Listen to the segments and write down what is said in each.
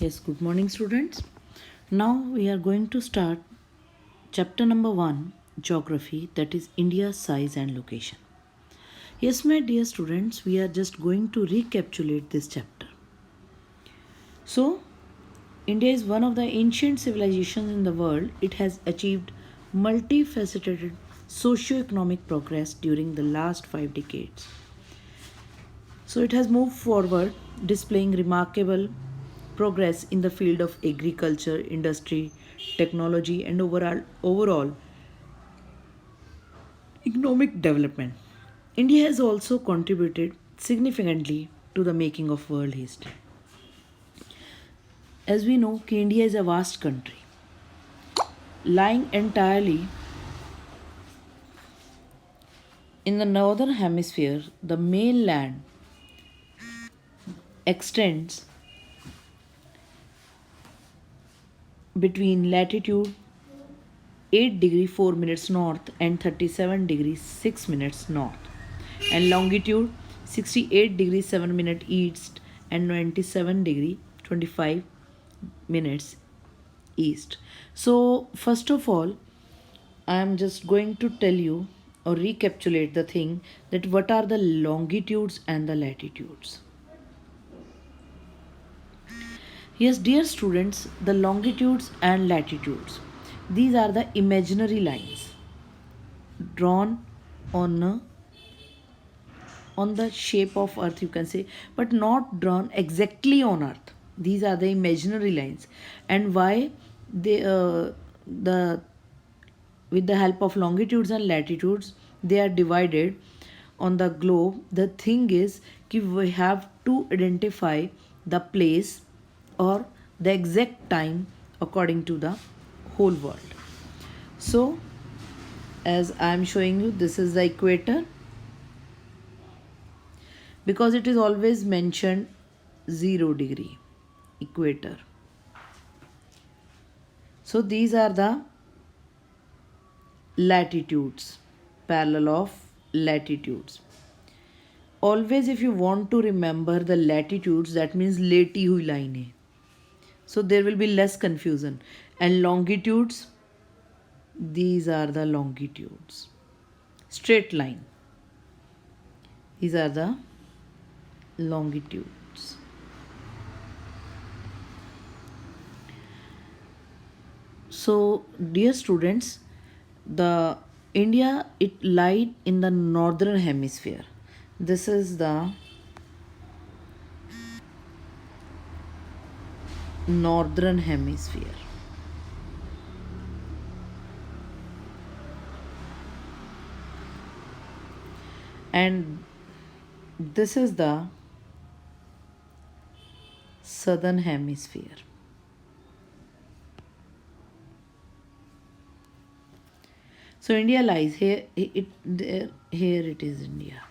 Yes, good morning, students. Now we are going to start chapter number 1, Geography, that is India's size and location. Yes, my dear students, we are just going to recapitulate this chapter. So, India is one of the ancient civilizations in the world. It has achieved multifaceted socio-economic progress during the last 5 decades. So it has moved forward, displaying remarkable progress in the field of agriculture, industry, technology, and overall economic development. India has also contributed significantly to the making of world history. As we know, India is a vast country, lying entirely in the northern hemisphere. The mainland extends between latitude 8 degree 4 minutes north and 37 degrees 6 minutes north, and longitude 68 degree 7 minute east and 97 degree 25 minutes east. So first of all, I am just going to tell you or recapitulate the thing that what are the longitudes and the latitudes. Yes, dear students, the longitudes and latitudes, these are the imaginary lines drawn on the shape of earth, you can say, but not drawn exactly on earth. These are the imaginary lines. And why they the with the help of longitudes and latitudes they are divided on the globe. The thing is कि we have to identify the place or the exact time according to the whole world. So as I am showing you, this is the equator, because it is always mentioned 0 degree equator. So these are the latitudes, parallel of latitudes. Always if you want to remember the latitudes, that means leti hui line hai. So there will be less confusion. And longitudes, these are the longitudes, straight line. These are the longitudes. So dear students, the India, it lied in the northern hemisphere. This is the northern hemisphere. And this is the southern hemisphere. So India lies here. Here it is India.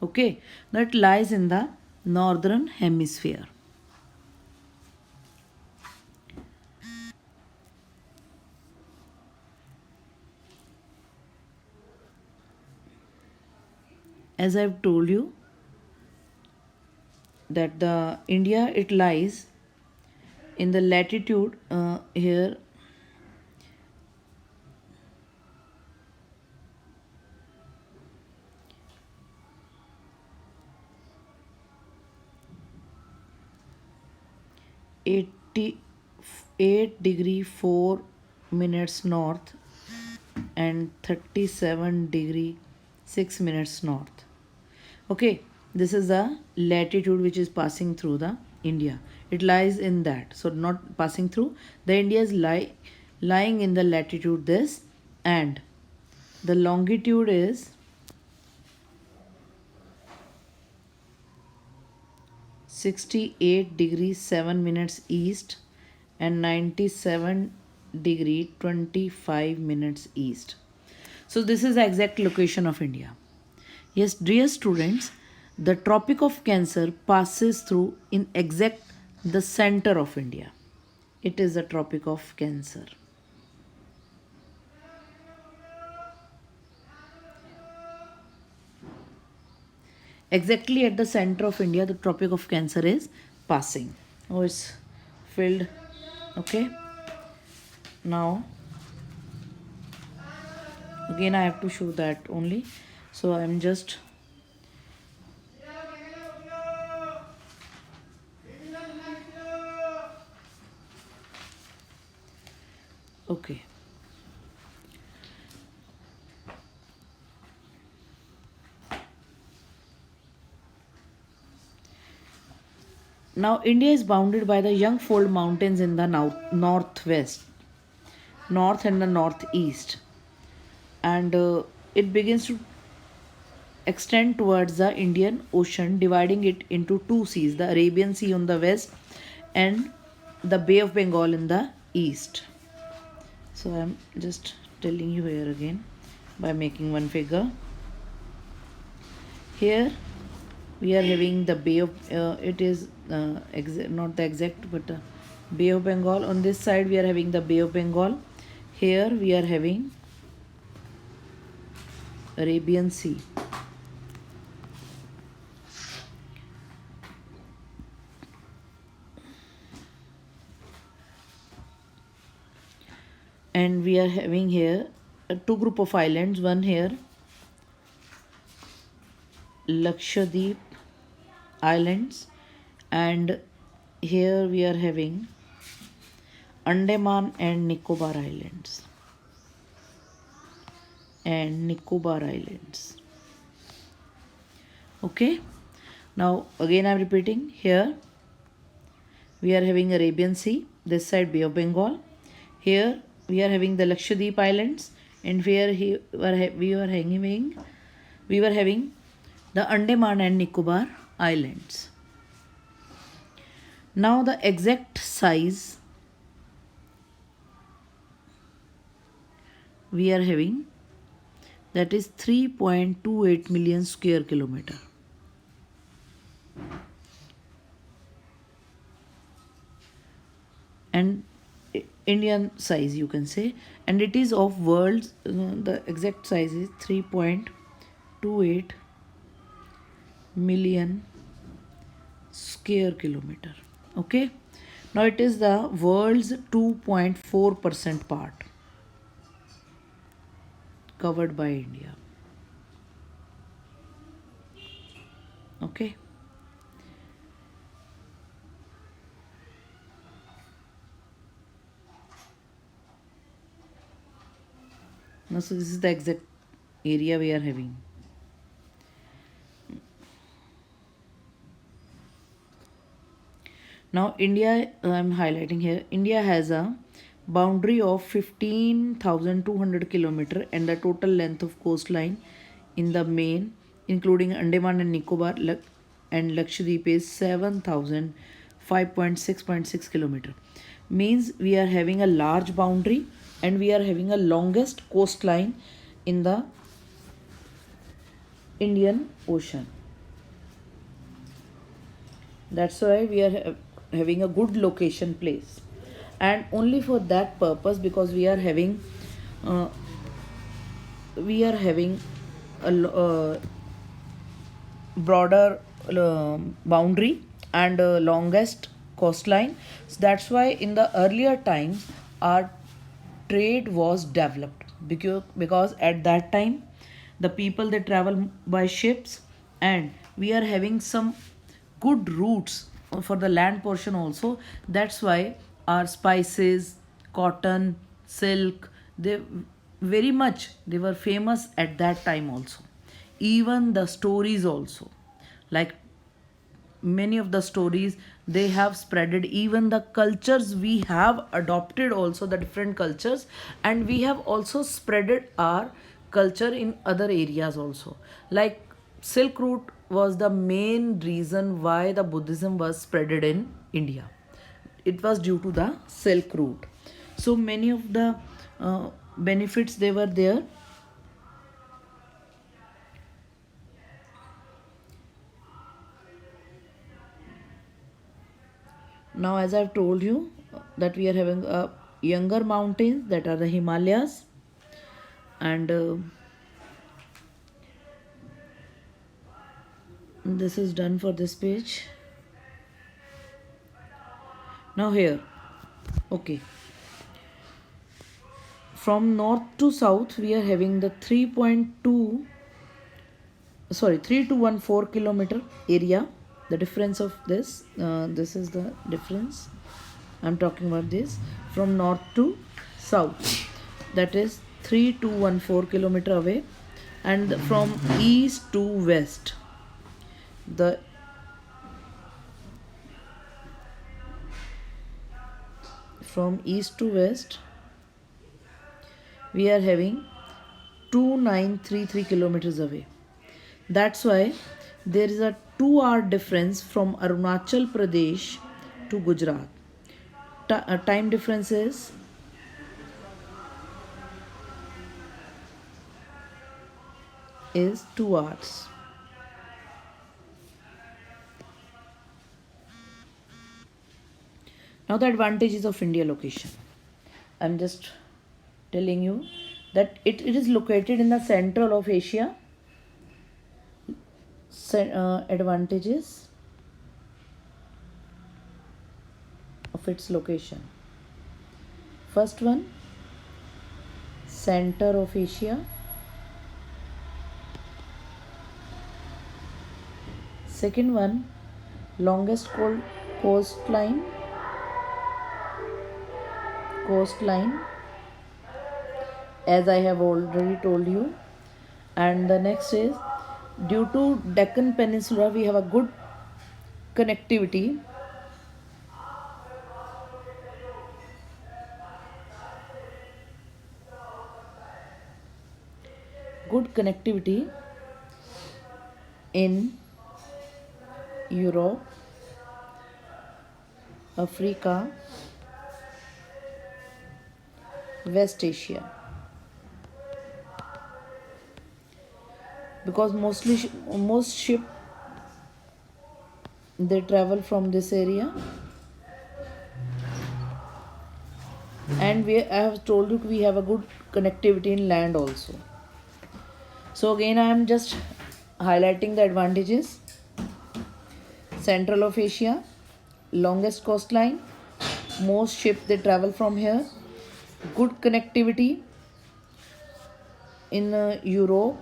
Okay, now it lies in the northern hemisphere. As I've told you that the India, it lies in the latitude here 88 degree 4 minutes north and 37 degree 6 minutes north. Okay, this is the latitude which is passing through the India. It lies in that. So not passing through. The India is lying in the latitude this, and the longitude is 68 degree 7 minutes east and 97 degree 25 minutes east. So this is the exact location of India. Yes, dear students, the Tropic of Cancer passes through in exact the center of India. It is the Tropic of Cancer. Exactly at the center of India, the Tropic of Cancer is passing. Oh, it's filled. Okay, now again I have to show that only, so I'm just okay. Now India is bounded by the Youngfold Mountains in the northwest, north and the northeast, and it begins to extend towards the Indian Ocean, dividing it into two seas, the Arabian Sea on the west and the Bay of Bengal in the east. So I'm just telling you here again by making one figure. Here we are having the Bay of, it is not the exact, but Bay of Bengal. On this side we are having the Bay of Bengal. Here we are having Arabian Sea. And we are having here two group of islands. One here Lakshadweep Islands, and here we are having Andaman and Nicobar Islands. Okay, now again I'm repeating. Here we are having Arabian Sea, this side Bay of Bengal. Here we are having the Lakshadweep Islands, and here we were having the Andaman and Nicobar Islands. Now the exact size we are having, that is 3.28 million square kilometer. And Indian size you can say, and it is of world's, the exact size is 3.28 million square kilometer. Okay, now it is the world's 2.4% part covered by India. Okay, now so this is the exact area we are having. Now India, I'm highlighting here, India has a boundary of 15,200 kilometer, and the total length of coastline in the main, including Andaman and Nicobar and Lakshadweep, is 7,005.6.6 kilometer. Means we are having a large boundary and we are having a longest coastline in the Indian Ocean. That's why we are having a good location place, and only for that purpose, because uh, we are having a broader boundary and longest coastline. So that's why in the earlier times our trade was developed, because at that time the people they travel by ships, and we are having some good routes for the land portion also. That's why our spices, cotton, silk, they very much they were famous at that time also. Even the stories also, like many of the stories they have spreaded, even the cultures we have adopted also the different cultures, and we have also spreaded our culture in other areas also. Like silk route was the main reason why the Buddhism was spreaded in India. It was due to the silk route. So many of the benefits they were there. Now, as I've told you, that we are having younger mountains, that are the Himalayas, and this is done for this page. Now here, okay, from north to south we are having the 3214 kilometer area. The difference of this, this is the difference I'm talking about. This from north to south, that is 3214 kilometer away, and from east to west, the from east to west we are having 2933 kilometers away. That's why there is a 2 hour difference from Arunachal Pradesh to Gujarat. Time difference is 2 hours. Now the advantages of India location. I'm just telling you that it is located in the central of Asia. Advantages of its location. First one, center of Asia. Second one, longest coastline. As I have already told you. And the next is, due to Deccan Peninsula we have a good connectivity. In Europe, Africa, West Asia, because most ship they travel from this area, and I have told you we have a good connectivity in land also. So again I am just highlighting the advantages. Central of Asia, longest coastline, most ships they travel from here, good connectivity in Europe,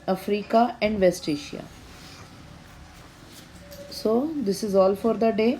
Africa and West Asia. So this is all for the day.